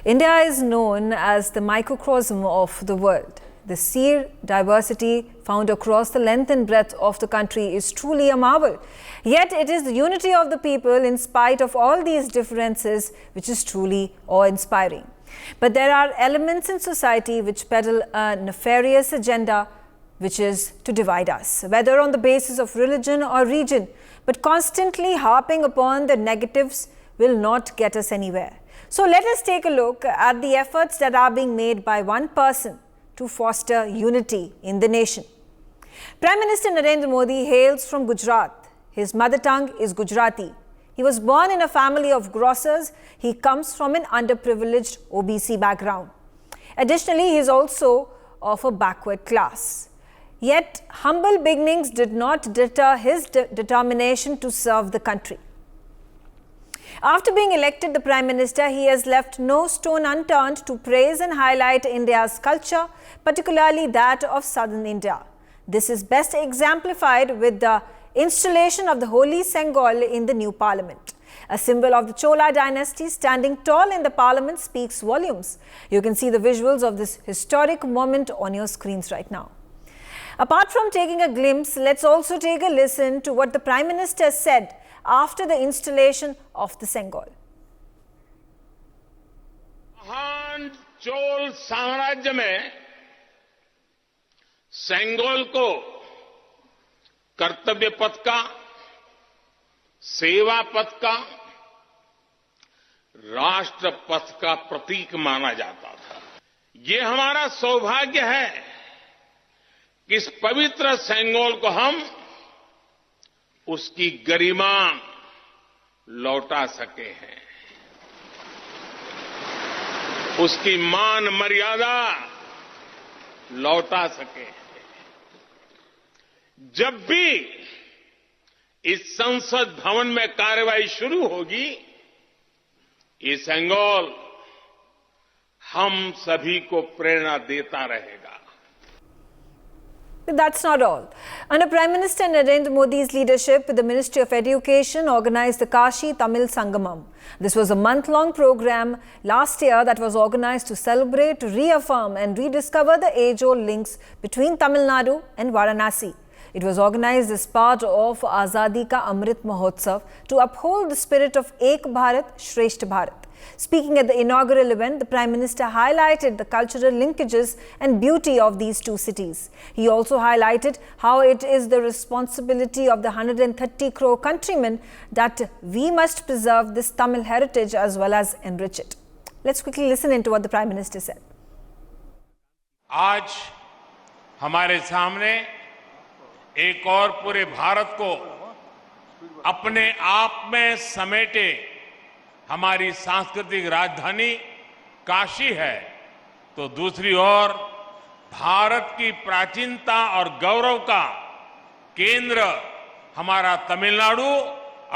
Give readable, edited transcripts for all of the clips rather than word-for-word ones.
India is known as the microcosm of the world. The sheer diversity found across the length and breadth of the country is truly a marvel. Yet it is the unity of the people in spite of all these differences which is truly awe-inspiring. But there are elements in society which peddle a nefarious agenda, which is to divide us, whether on the basis of religion or region, but constantly harping upon the negatives will not get us anywhere. So let us take a look at the efforts that are being made by one person to foster unity in the nation. Prime Minister Narendra Modi hails from Gujarat. His mother tongue is Gujarati. He was born in a family of grocers. He comes from an underprivileged OBC background. Additionally, he is also of a backward class. Yet, humble beginnings did not deter his determination to serve the country. After being elected the Prime Minister, he has left no stone unturned to praise and highlight India's culture, particularly that of southern India. This is best exemplified with the installation of the Holy Sengol in the new parliament. A symbol of the Chola dynasty standing tall in the parliament speaks volumes. You can see the visuals of this historic moment on your screens right now. Apart from taking a glimpse, let's also take a listen to what the Prime Minister said after the installation of the Sengol. महान चोल साम्राज्य में सेंगोल को कर्तव्य पथ का, सेवा पथ का, राष्ट्र पथ का प्रतीक माना जाता था। ये हमारा सौभाग्य है कि इस पवित्र सेंगोल को हम उसकी गरिमा लौटा सके हैं, उसकी मान मर्यादा लौटा सके हैं। जब भी इस संसद भवन में कार्यवाही शुरू होगी, ये सेंगोल हम सभी को प्रेरणा देता रहेगा। But that's not all. Under Prime Minister Narendra Modi's leadership, the Ministry of Education organized the Kashi Tamil Sangamam. This was a month-long program last year that was organized to celebrate, reaffirm and rediscover the age-old links between Tamil Nadu and Varanasi. It was organized as part of Azadi Ka Amrit Mahotsav to uphold the spirit of Ek Bharat, Shreshtha Bharat. Speaking at the inaugural event, the Prime Minister highlighted the cultural linkages and beauty of these two cities. He also highlighted how it is the responsibility of the 130 crore countrymen that we must preserve this Tamil heritage as well as enrich it. Let's quickly listen into what the Prime Minister said. आज हमारे सामने एक और पूरे भारत को अपने आप में समेटे हमारी सांस्कृतिक राजधानी काशी है, तो दूसरी ओर भारत की प्राचीनता और गौरव का केंद्र हमारा तमिलनाडु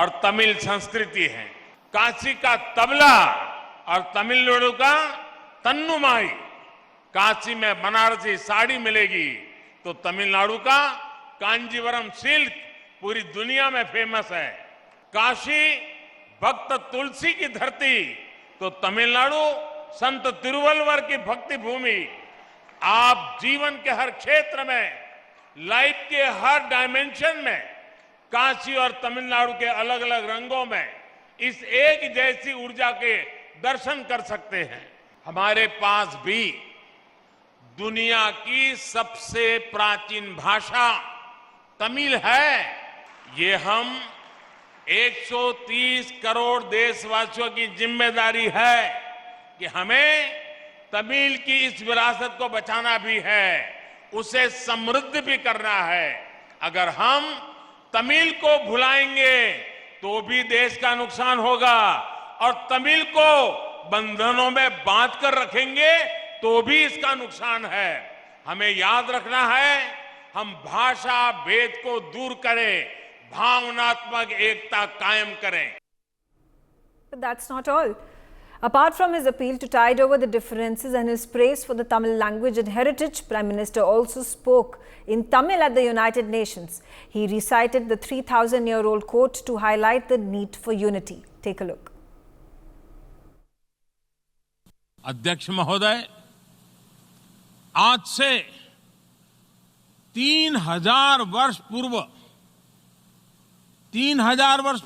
और तमिल संस्कृति है। काशी का तबला और तमिलनाडु का तन्नुमाई। काशी में बनारसी साड़ी मिलेगी तो तमिलनाडु का कांजीवरम सिल्क पूरी दुनिया में फेमस है। काशी भक्त तुलसी की धरती तो तमिलनाडु संत तिरुवल्लुवर की भक्ति भूमि। आप जीवन के हर क्षेत्र में, लाइफ के हर डायमेंशन में काशी और तमिलनाडु के अलग अलग रंगों में इस एक जैसी ऊर्जा के दर्शन कर सकते हैं। हमारे पास भी दुनिया की सबसे प्राचीन भाषा तमिल है। ये हम 130 करोड़ देशवासियों की जिम्मेदारी है कि हमें तमिल की इस विरासत को बचाना भी है, उसे समृद्ध भी करना है। अगर हम तमिल को भुलाएंगे तो भी देश का नुकसान होगा और तमिल को बंधनों में बांध कर रखेंगे तो भी इसका नुकसान है। हमें याद रखना है, हम भाषा भेद को दूर करें, भावनात्मक एकता कायम करें। But that's not all. Apart from his appeal to tide over the differences and his praise for the Tamil language and heritage, Prime Minister also spoke in Tamil at the United Nations. He recited the 3,000-year-old quote to highlight the need for unity. Take a look. अध्यक्ष महोदय, आज से 3000 वर्ष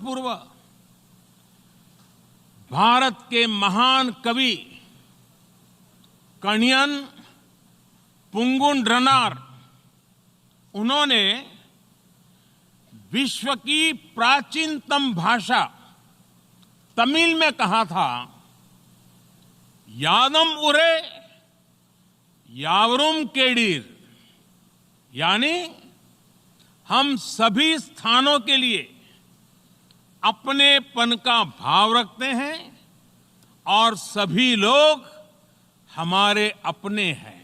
पूर्व भारत के महान कवि कणियन पुंगुन ड्रनार, उन्होंने विश्व की प्राचीनतम भाषा तमिल में कहा था, यादम उरे यावरुम केडीर, यानी हम सभी स्थानों के लिए अपनेपन का भाव रखते हैं और सभी लोग हमारे अपने हैं.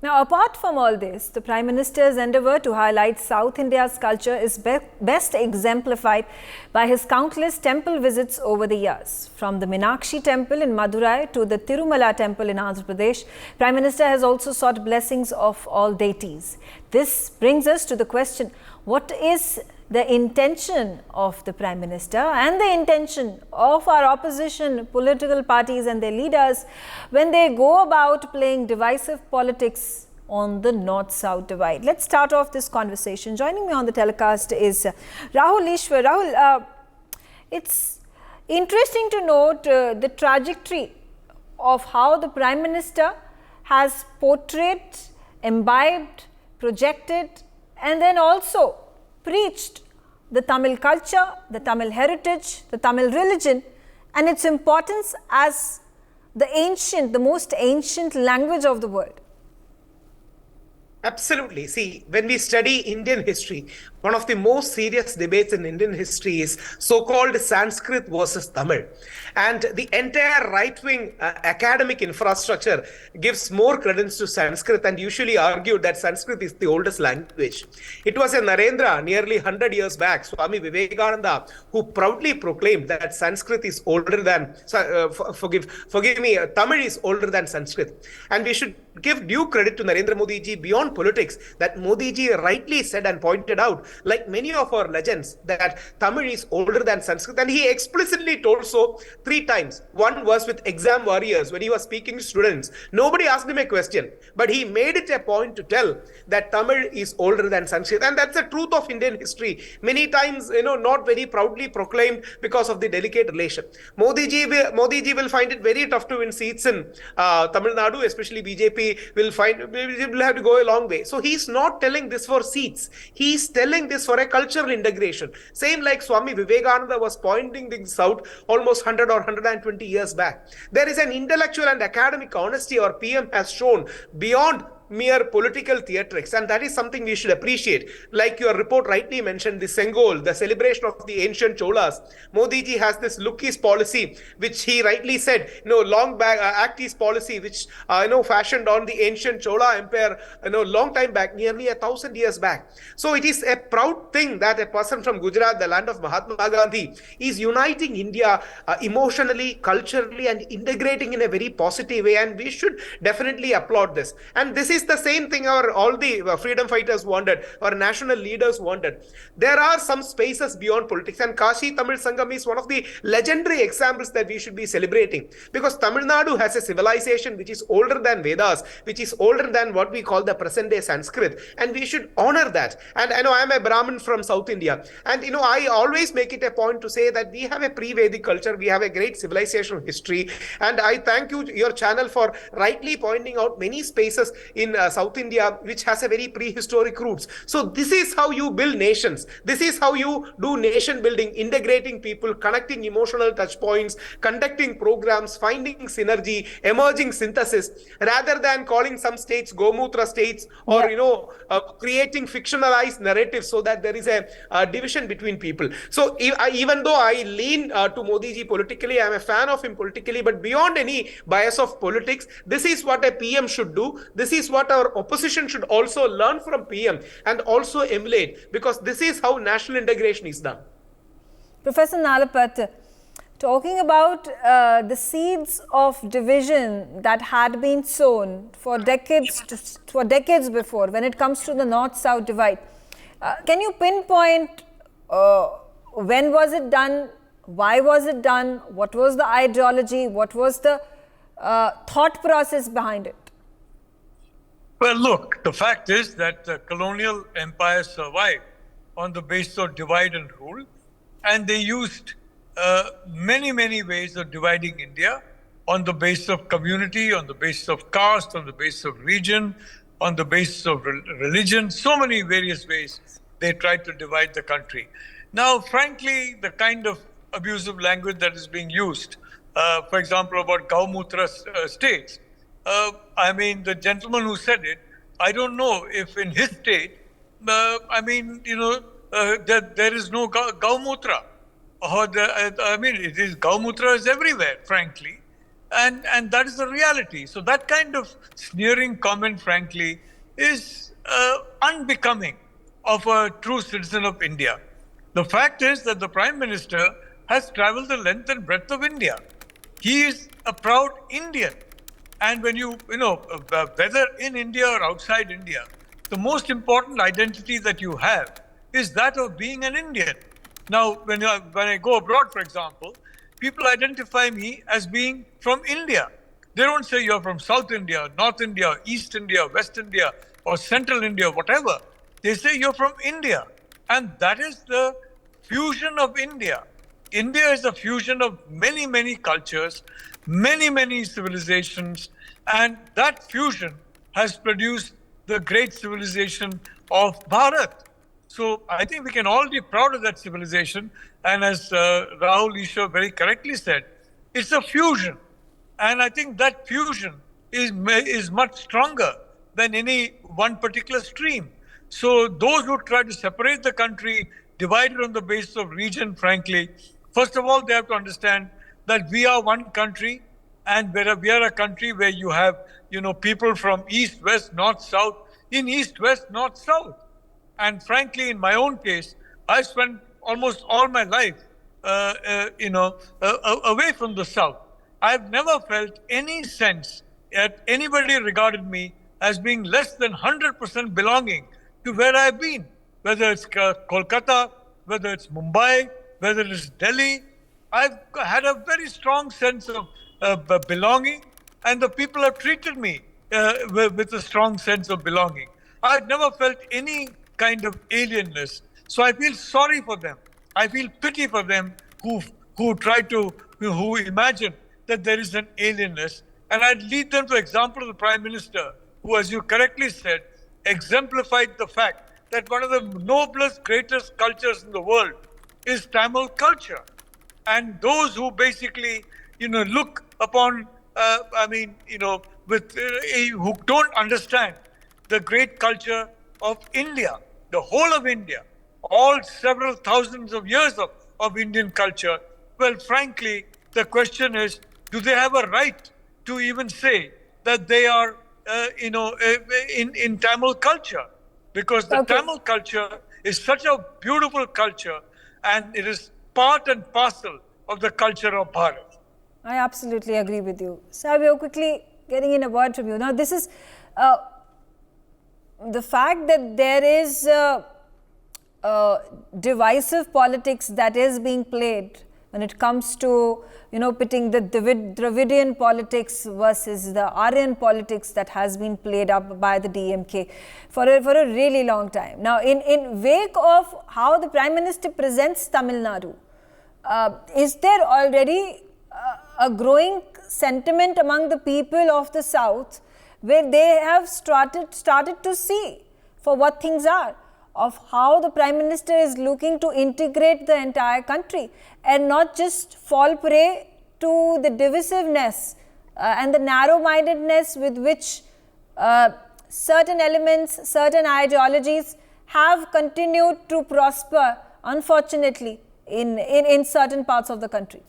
Now, apart from all this, the Prime Minister's endeavour to highlight South India's culture is best exemplified by his countless temple visits over the years. From the Meenakshi temple in Madurai to the Tirumala temple in Andhra Pradesh, Prime Minister has also sought blessings of all deities. This brings us to the question, what is the intention of the Prime Minister and the intention of our opposition political parties and their leaders when they go about playing divisive politics on the North-South divide? Let's start off this conversation. Joining me on the telecast is Rahul Ishwar. Rahul, it's interesting to note the trajectory of how the Prime Minister has portrayed, imbibed, projected and then also preached the Tamil culture, the Tamil heritage, the Tamil religion and its importance as the most ancient language of the world. Absolutely. See, when we study Indian history, one of the most serious debates in Indian history is so-called Sanskrit versus Tamil. And the entire right-wing academic infrastructure gives more credence to Sanskrit and usually argued that Sanskrit is the oldest language. It was a Narendra nearly 100 years back, Swami Vivekananda, who proudly proclaimed that Sanskrit is older than, forgive me, Tamil is older than Sanskrit. And we should give due credit to Narendra Modi ji beyond politics, that Modi ji rightly said and pointed out, like many of our legends, that Tamil is older than Sanskrit, and he explicitly told so 3 times. One was with exam warriors when he was speaking to students. Nobody asked him a question, but he made it a point to tell that Tamil is older than Sanskrit, and that's the truth of Indian history. Many times, not very proudly proclaimed because of the delicate relation. Modi ji will find it very tough to win seats in Tamil Nadu, especially BJP will have to go a long way. So he's not telling this for seats. He's telling this for a cultural integration. Same like Swami Vivekananda was pointing this out almost 100 or 120 years back. There is an intellectual and academic honesty our PM has shown beyond mere political theatrics, and that is something we should appreciate. Like your report rightly mentioned, the Sengol, the celebration of the ancient Cholas. Modi ji has this look is policy, which he rightly said, long back, act is policy, which fashioned on the ancient Chola empire, long time back, nearly 1,000 years back. So it is a proud thing that a person from Gujarat, the land of Mahatma Gandhi, is uniting India emotionally, culturally, and integrating in a very positive way, and we should definitely applaud this. And this is the same thing all the freedom fighters wanted, our national leaders wanted. There are some spaces beyond politics, and Kashi Tamil Sangam is one of the legendary examples that we should be celebrating, because Tamil Nadu has a civilization which is older than Vedas, which is older than what we call the present day Sanskrit, and we should honor that. And I know I am a Brahmin from South India, and I always make it a point to say that we have a pre-Vedic culture, we have a great civilization history, and I thank your channel for rightly pointing out many spaces in South India which has a very prehistoric roots. So this is how you build nations. This is how you do nation building, integrating people, connecting emotional touch points, conducting programs, finding synergy, emerging synthesis, rather than calling some states Gomutra states or creating fictionalized narratives so that there is a division between people. So even though I lean to Modi ji politically, I am a fan of him politically, but beyond any bias of politics, this is what a PM should do. This is what our opposition should also learn from PM and also emulate, because this is how national integration is done. Professor Nalapat, talking about the seeds of division that had been sown for decades before when it comes to the North-South divide, can you pinpoint when was it done, Why was it done? What was the ideology? What was the thought process behind it? Well, look, the fact is that the colonial empire survived on the basis of divide and rule, and they used many, many ways of dividing India on the basis of community, on the basis of caste, on the basis of region, on the basis of religion, so many various ways they tried to divide the country. Now, frankly, the kind of abusive language that is being used, for example, about Gaumutra states, I mean, the gentleman who said it, I don't know if in his state, that there is no Gaumutra. It is Gaumutra is everywhere, frankly. And that is the reality. So that kind of sneering comment, frankly, is unbecoming of a true citizen of India. The fact is that the Prime Minister has traveled the length and breadth of India. He is a proud Indian. And when whether in India or outside India, the most important identity that you have is that of being an Indian. Now, when I go abroad, for example, people identify me as being from India. They don't say you're from South India, North India, East India, West India, or Central India, whatever. They say you're from India. And that is the fusion of India. India is a fusion of many, many cultures, many, many civilizations, and that fusion has produced the great civilization of Bharat. So I think we can all be proud of that civilization. And as Rahul Ishwar very correctly said, it's a fusion. And I think that fusion is much stronger than any one particular stream. So those who try to separate the country, divide it on the basis of region, frankly, first of all, they have to understand that we are one country, and we are a country where you have, people from east, west, north, south, in east, west, north, south. And frankly, in my own case, I spent almost all my life, away from the south. I've never felt any sense that anybody regarded me as being less than 100% belonging to where I've been, whether it's Kolkata, whether it's Mumbai, whether it's Delhi. I've had a very strong sense of belonging, and the people have treated me with a strong sense of belonging. I've never felt any kind of alienness. So I feel sorry for them. I feel pity for them who imagine that there is an alienness. And I'd lead them to the example of the Prime Minister, who, as you correctly said, exemplified the fact that one of the noblest, greatest cultures in the world is Tamil culture. And those who basically, look upon, who don't understand the great culture of India, the whole of India, all several thousands of years of Indian culture, well, frankly, the question is, do they have a right to even say that they are, in Tamil culture? Because the Tamil culture is such a beautiful culture, and it is part and parcel of the culture of Bharat. I absolutely agree with you. Savio, quickly getting in a word from you. Now, this is the fact that there is divisive politics that is being played when it comes to, pitting the Dravidian politics versus the Aryan politics that has been played up by the DMK for a really long time. Now, in wake of how the Prime Minister presents Tamil Nadu, is there already a growing sentiment among the people of the South where they have started to see for what things are, of how the Prime Minister is looking to integrate the entire country and not just fall prey to the divisiveness and the narrow-mindedness with which certain elements, certain ideologies have continued to prosper, unfortunately, in certain parts of the country?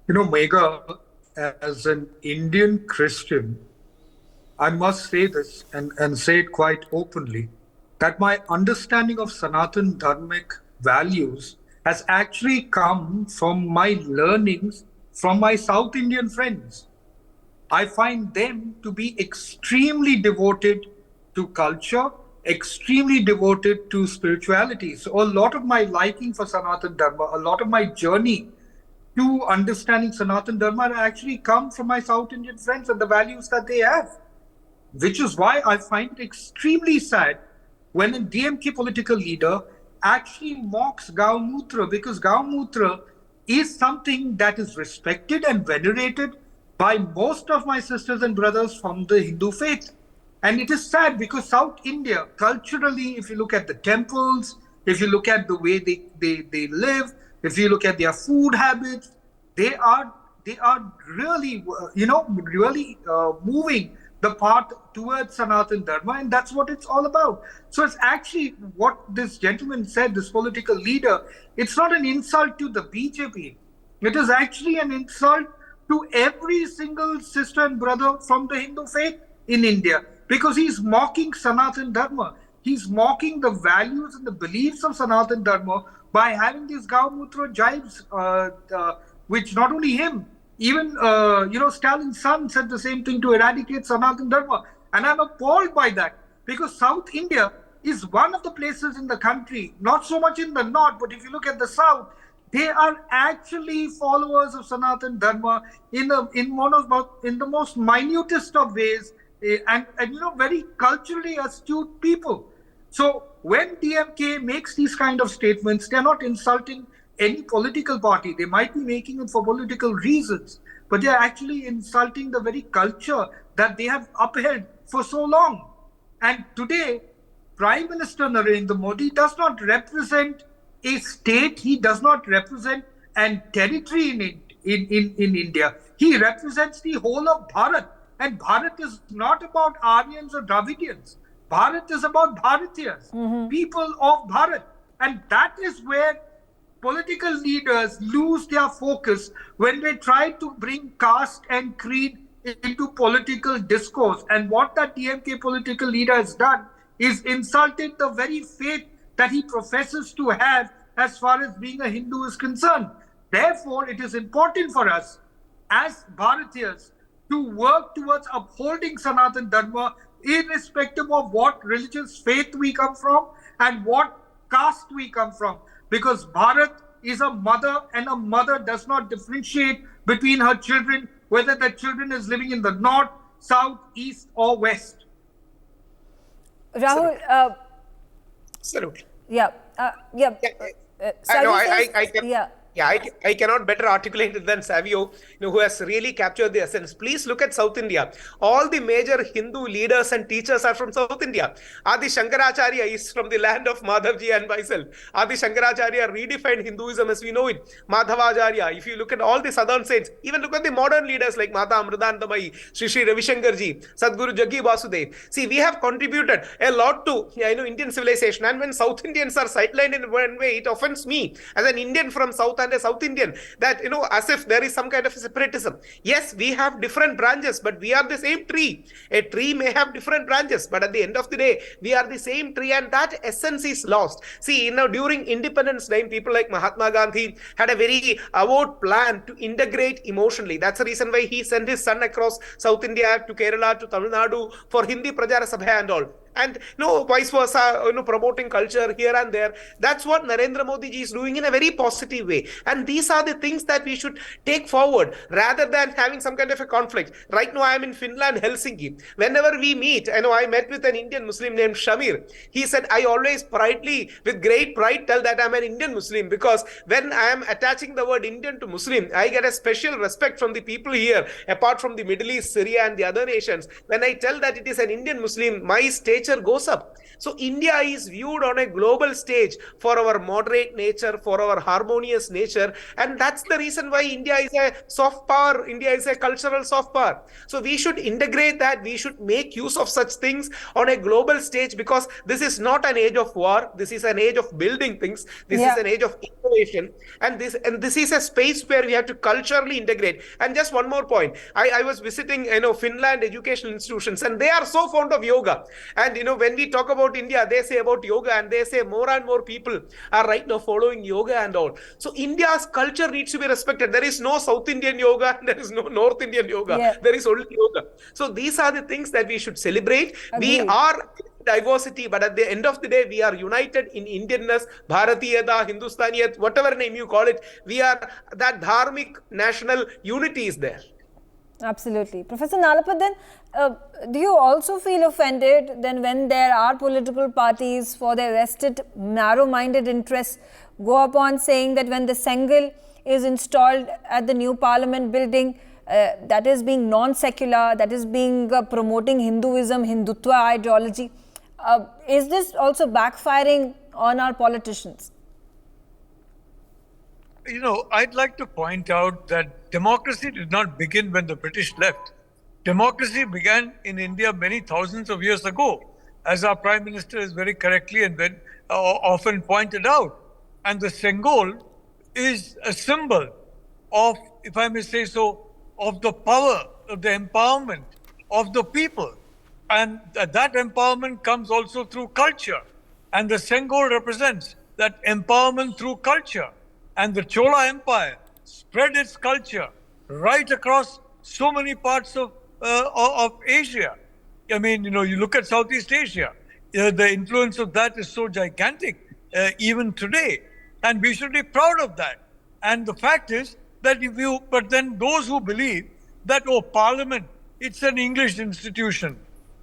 Megha, as an Indian Christian, I must say this and say it quite openly, that my understanding of Sanatan Dharmic values has actually come from my learnings from my South Indian friends. I find them to be extremely devoted to culture extremely devoted to spirituality. So a lot of my liking for Sanatan Dharma, a lot of my journey to understanding Sanatan Dharma actually come from my South Indian friends and the values that they have. Which is why I find it extremely sad when a DMK political leader actually mocks Gaumutra, because Gaumutra is something that is respected and venerated by most of my sisters and brothers from the Hindu faith. And it is sad because South India, culturally, if you look at the temples, if you look at the way they live, if you look at their food habits, they are really, really moving the path towards Sanatan Dharma, and that's what it's all about. So it's actually what this gentleman said, this political leader, it's not an insult to the BJP. It is actually an insult to every single sister and brother from the Hindu faith in India, because he's mocking Sanatan Dharma. He's mocking the values and the beliefs of Sanatan Dharma by having these Gaumutra jibes, which not only him, even Stalin's son said the same thing to eradicate Sanatan Dharma. And I'm appalled by that, because South India is one of the places in the country, not so much in the north, but if you look at the south, they are actually followers of Sanatan Dharma in the most minutest of ways, and very culturally astute people. So when DMK makes these kind of statements, they're not insulting any political party. They might be making it for political reasons, but they're actually insulting the very culture that they have upheld for so long. And today, Prime Minister Narendra Modi does not represent a state. He does not represent a territory in India. He represents the whole of Bharat. And Bharat is not about Aryans or Dravidians. Bharat is about Bharatiyas, people of Bharat. And that is where political leaders lose their focus when they try to bring caste and creed into political discourse. And what that DMK political leader has done is insulted the very faith that he professes to have as far as being a Hindu is concerned. Therefore, it is important for us as Bharatiyas to work towards upholding Sanatan Dharma, irrespective of what religious faith we come from and what caste we come from. Because Bharat is a mother, and a mother does not differentiate between her children, whether the children is living in the north, south, east, or west. Rahul, Absolutely. yeah. I cannot better articulate it than Savio, who has really captured the essence. Please look at South India. All the major Hindu leaders and teachers are from South India. Adi Shankaracharya is from the land of Madhavji and myself. Adi Shankaracharya redefined Hinduism as we know it. Madhavacharya, if you look at all the southern saints, even look at the modern leaders like Mata Amritanandamayi, Sri Ravi Shankarji, Sadguru Jaggi Vasudev. See, we have contributed a lot to Indian civilization. And when South Indians are sidelined in one way, it offends me as an Indian from South and a South Indian, that as if there is some kind of separatism. Yes, we have different branches, but we are the same tree. A tree may have different branches, but at the end of the day, we are the same tree, and that essence is lost. See, during Independence Day, people like Mahatma Gandhi had a very avowed plan to integrate emotionally. That's the reason why he sent his son across South India to Kerala to Tamil Nadu for Hindi Prachara Sabha and all. And vice versa, promoting culture here and there. That's what Narendra Modi ji is doing in a very positive way. And these are the things that we should take forward rather than having some kind of a conflict. Right now, I am in Finland, Helsinki. Whenever we meet, I met with an Indian Muslim named Shamir. He said, I always proudly, with great pride, tell that I'm an Indian Muslim, because when I am attaching the word Indian to Muslim, I get a special respect from the people here, apart from the Middle East, Syria, and the other nations. When I tell that it is an Indian Muslim, my stature goes up. So India is viewed on a global stage for our moderate nature, for our harmonious nature, and that's the reason why India is a soft power. India is a cultural soft power. So we should integrate that. We should make use of such things on a global stage, because this is not an age of war. This is an age of building things. This is an age of innovation, and this is a space where we have to culturally integrate. And just one more point. I was visiting Finland educational institutions, and they are so fond of yoga. And when we talk about India, they say about yoga, and they say more and more people are right now following yoga and all. So India's culture needs to be respected. There is no South Indian yoga, and there is no North Indian yoga. There is only yoga. So these are the things that we should celebrate. We are diversity, but at the end of the day, we are united in Indianness, Bharatiyata, Hindustaniyat, whatever name you call it. We are, that dharmic national unity is there. Absolutely. Professor Nalapat, then do you also feel offended then when there are political parties for their vested narrow-minded interests go upon saying that when the Sengal is installed at the new parliament building, that is being non-secular, that is being promoting Hinduism, Hindutva ideology. Is this also backfiring on our politicians? You know, I'd like to point out that democracy did not begin when the British left. Democracy began in India many thousands of years ago, as our Prime Minister has very correctly and often pointed out. And the Sengol is a symbol of, if I may say so, of the power, of the empowerment of the people. And that empowerment comes also through culture. And the Sengol represents that empowerment through culture. And the Chola Empire spread its culture right across so many parts of Asia. I mean, you know, you look at Southeast Asia, the influence of that is so gigantic even today. And we should be proud of that. And the fact is that but then those who believe that, oh, Parliament, it's an English institution,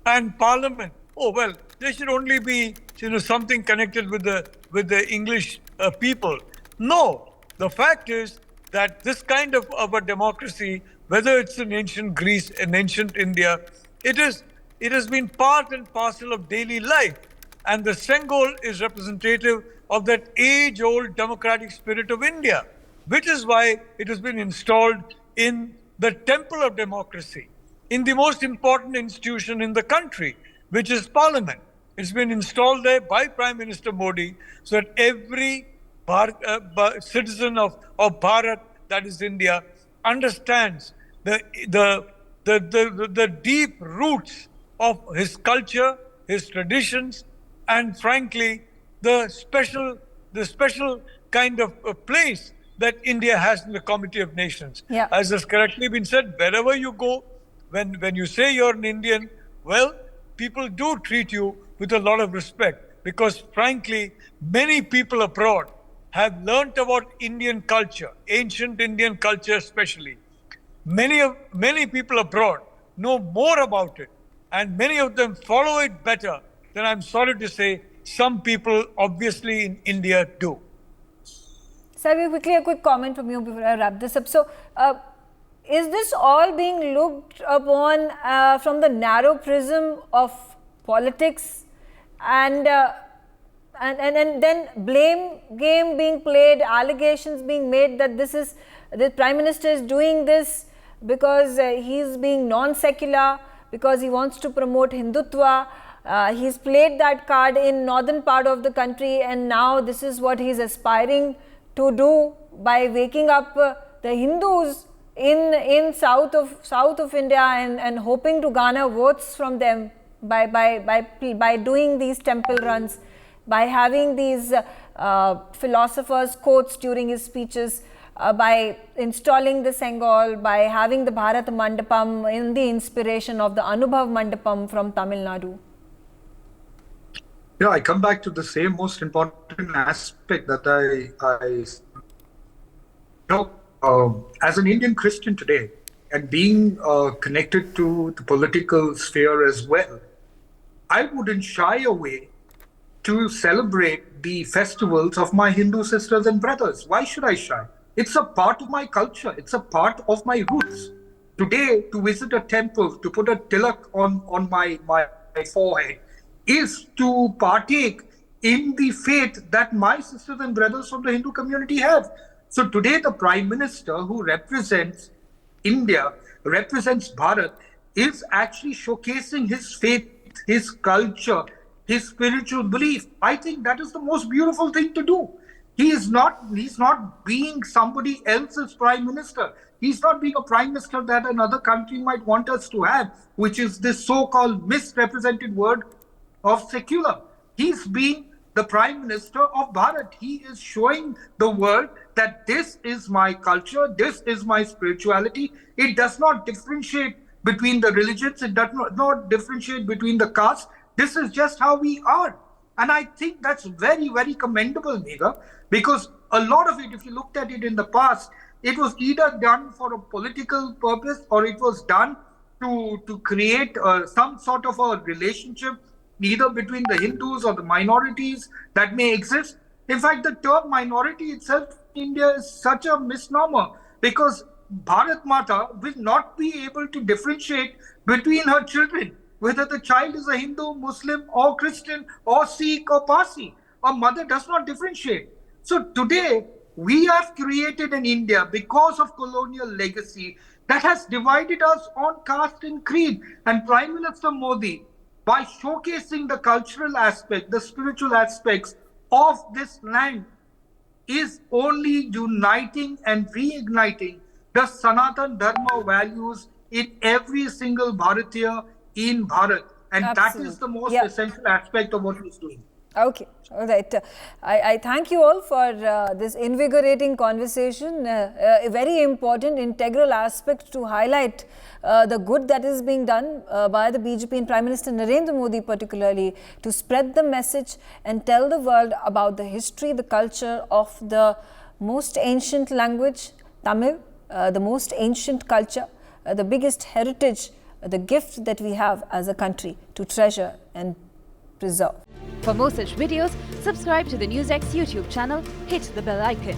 and Parliament, oh, well, there should only be, you know, something connected with the English people. No, the fact is that this kind of a democracy, whether it's in ancient Greece and ancient India, it has been part and parcel of daily life. And the Sengol is representative of that age-old democratic spirit of India, which is why it has been installed in the temple of democracy, in the most important institution in the country, which is Parliament. It's been installed there by Prime Minister Modi so that every citizen of Bharat, that is India, understands the deep roots of his culture, his traditions, and frankly, the special kind of place that India has in the Committee of Nations. Yeah. As has correctly been said, wherever you go, when you say you're an Indian, well, people do treat you with a lot of respect, because frankly, many people abroad have learnt about Indian culture, ancient Indian culture especially. Many people abroad know more about it, and many of them follow it better than, I'm sorry to say, some people obviously in India do. Sir, quickly a quick comment from you before I wrap this up. So, is this all being looked upon from the narrow prism of politics, and then blame game being played, allegations being made that the Prime Minister is doing this because he's being non-secular, because he wants to promote Hindutva. He's played that card in northern part of the country, and now this is what he's aspiring to do by waking up the Hindus in south of India and hoping to garner votes from them by doing these temple runs, by having these philosophers' quotes during his speeches, by installing the Sengol, by having the Bharat Mandapam in the inspiration of the Anubhav Mandapam from Tamil Nadu. Yeah, I come back to the same most important aspect that as an Indian Christian today, and being connected to the political sphere as well, I wouldn't shy away to celebrate the festivals of my Hindu sisters and brothers. Why should I shy? It's a part of my culture. It's a part of my roots. Today, to visit a temple, to put a tilak on my forehead, is to partake in the faith that my sisters and brothers from the Hindu community have. So today, the Prime Minister, who represents India, represents Bharat, is actually showcasing his faith, his culture, his spiritual belief. I think that is the most beautiful thing to do. He's not being somebody else's Prime Minister. He's not being a Prime Minister that another country might want us to have, which is this so-called misrepresented word of secular. He's being the Prime Minister of Bharat. He is showing the world that this is my culture, this is my spirituality. It does not differentiate between the religions, it does not differentiate between the castes. This is just how we are. And I think that's very, very commendable, Megha, because a lot of it, if you looked at it in the past, it was either done for a political purpose or it was done to create some sort of a relationship either between the Hindus or the minorities that may exist. In fact, the term minority itself in India is such a misnomer because Bharat Mata will not be able to differentiate between her children, whether the child is a Hindu, Muslim, or Christian, or Sikh, or Parsi. Her mother does not differentiate. So today, we have created an India because of colonial legacy that has divided us on caste and creed. And Prime Minister Modi, by showcasing the cultural aspect, the spiritual aspects of this land, is only uniting and reigniting the Sanatan Dharma values in every single Bharatiya in Bharat. And Absolutely. That is the most Yeah. essential aspect of what he's doing. Okay, all right. I thank you all for this invigorating conversation, a very important integral aspect to highlight the good that is being done by the BJP and Prime Minister Narendra Modi particularly to spread the message and tell the world about the history, the culture of the most ancient language, Tamil, the most ancient culture, the biggest heritage, the gift that we have as a country to treasure and preserve. For more such videos, subscribe to the NewsX YouTube channel, hit the bell icon.